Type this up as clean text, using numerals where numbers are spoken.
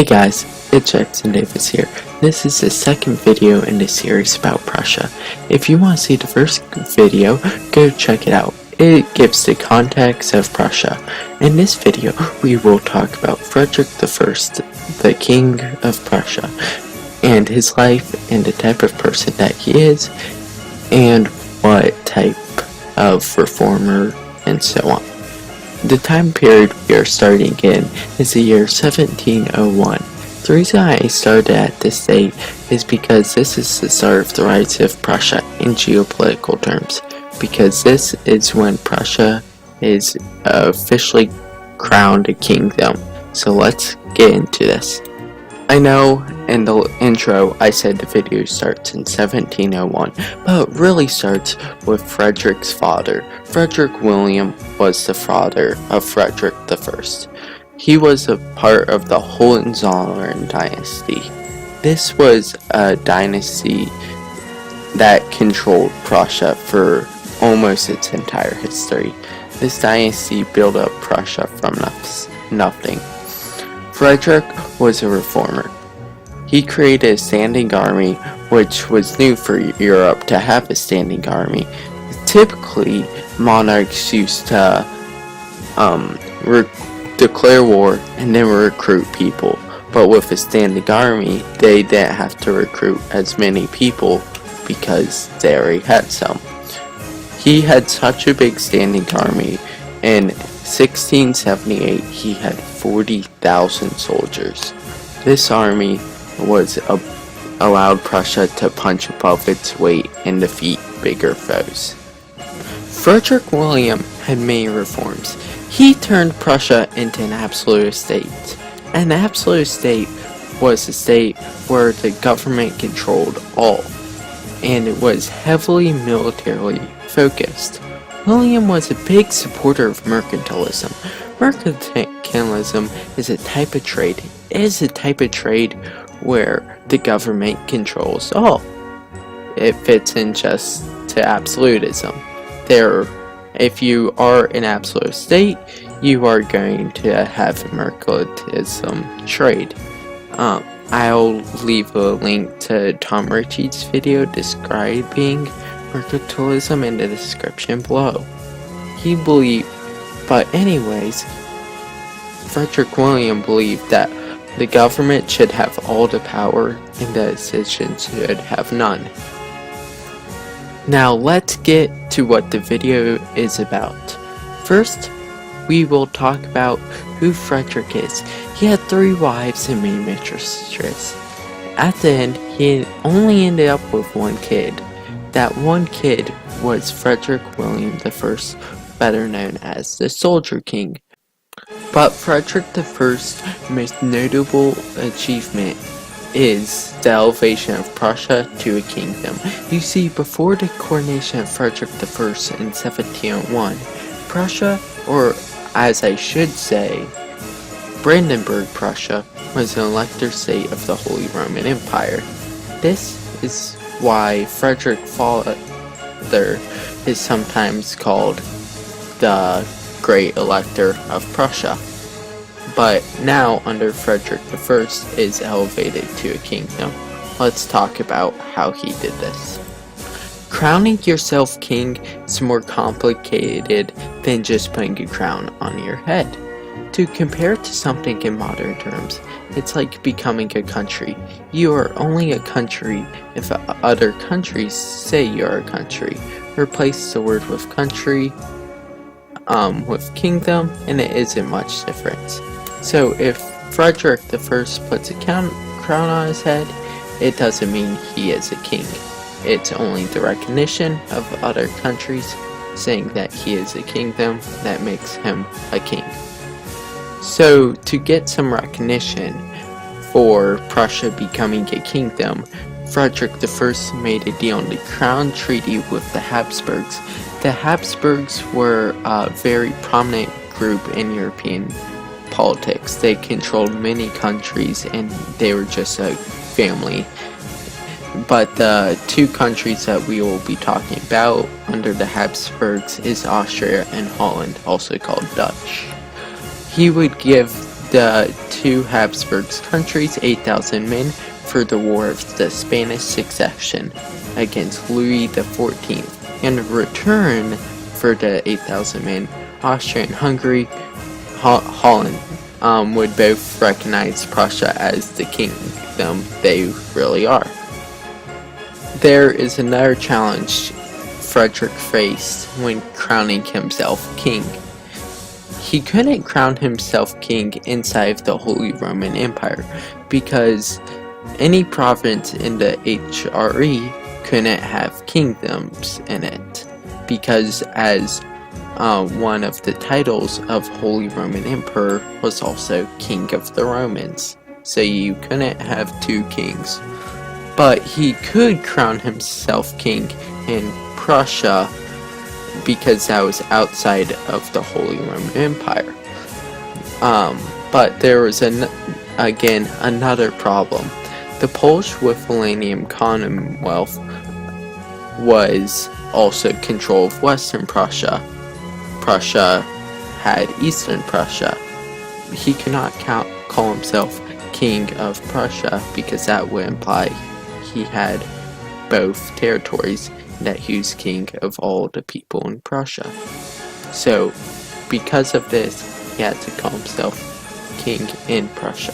Hey guys, it's Jackson Davis here. This is the second video in the series about Prussia. If you want to see the first video, go check it out. It gives the context of Prussia. In this video, we will talk about Frederick I, the King of Prussia, and his life and the type of person that he is, and what type of reformer and so on. The time period we are starting in is the year 1701. The reason I started at this date is because this is the start of the rise of Prussia in geopolitical terms, because this is when Prussia is officially crowned a kingdom. So let's get into this. I know in the intro I said the video starts in 1701, but it really starts with Frederick's father. Frederick William was the father of Frederick I. He was a part of the Hohenzollern dynasty. This was a dynasty that controlled Prussia for almost its entire history. This dynasty built up Prussia from nothing. Frederick was a reformer. He created a standing army, which was new for Europe to have a standing army. Typically, monarchs used to declare war and then recruit people. But with a standing army, they didn't have to recruit as many people because they already had some. He had such a big standing army. In 1678, he had 40,000 soldiers. This army allowed Prussia to punch above its weight and defeat bigger foes. Frederick William had many reforms. He turned Prussia into an absolute state. An absolute state was a state where the government controlled all, and it was heavily militarily focused. William was a big supporter of mercantilism. Mercantilism is a type of trade. It is a type of trade where the government controls all. It fits in just to absolutism. If you are an absolute state, you are going to have a mercantilism trade. I'll leave a link to Tom Ritchie's video describing mercantilism in the description below. But anyways, Frederick William believed that the government should have all the power and the citizens should have none. Now let's get to what the video is about. First, we will talk about who Frederick is. He had 3 wives and many mistresses. At the end, he only ended up with 1 kid. That 1 kid was Frederick William I, better known as the Soldier King. But Frederick I's most notable achievement is the elevation of Prussia to a kingdom. You see, before the coronation of Frederick I in 1701, Prussia, or as I should say, Brandenburg Prussia, was an elector state of the Holy Roman Empire. This is why Frederick's father is sometimes called the Great Elector of Prussia. But now, under Frederick I, is elevated to a kingdom. Let's talk about how he did this. Crowning yourself king is more complicated than just putting a crown on your head. To compare it to something in modern terms, it's like becoming a country. You are only a country if other countries say you're a country. Replace the word with country with kingdom, and it isn't much difference. So if Frederick I puts a crown on his head, it doesn't mean he is a king. It's only the recognition of other countries saying that he is a kingdom that makes him a king. So to get some recognition for Prussia becoming a kingdom, Frederick I made a deal on the Crown Treaty with the Habsburgs. The Habsburgs were a very prominent group in European politics. They controlled many countries and they were just a family. But the 2 countries that we will be talking about under the Habsburgs is Austria and Holland, also called Dutch. He would give the two Habsburg countries 8,000 men for the War of the Spanish Succession against Louis XIV. In return for the 8,000 men, Austria and Hungary, Holland would both recognize Prussia as the kingdom they really are. There is another challenge Frederick faced when crowning himself king. He couldn't crown himself king inside of the Holy Roman Empire because any province in the HRE couldn't have kingdoms in it, because as one of the titles of Holy Roman Emperor was also King of the Romans, so you couldn't have two kings. But he could crown himself king in Prussia because that was outside of the Holy Roman Empire. But there was again another problem. The Polish-Lithuanian Commonwealth was also control of Western Prussia. Prussia had Eastern Prussia. He could not call himself King of Prussia because that would imply he had both territories and that he was king of all the people in Prussia. So, because of this, he had to call himself king in Prussia.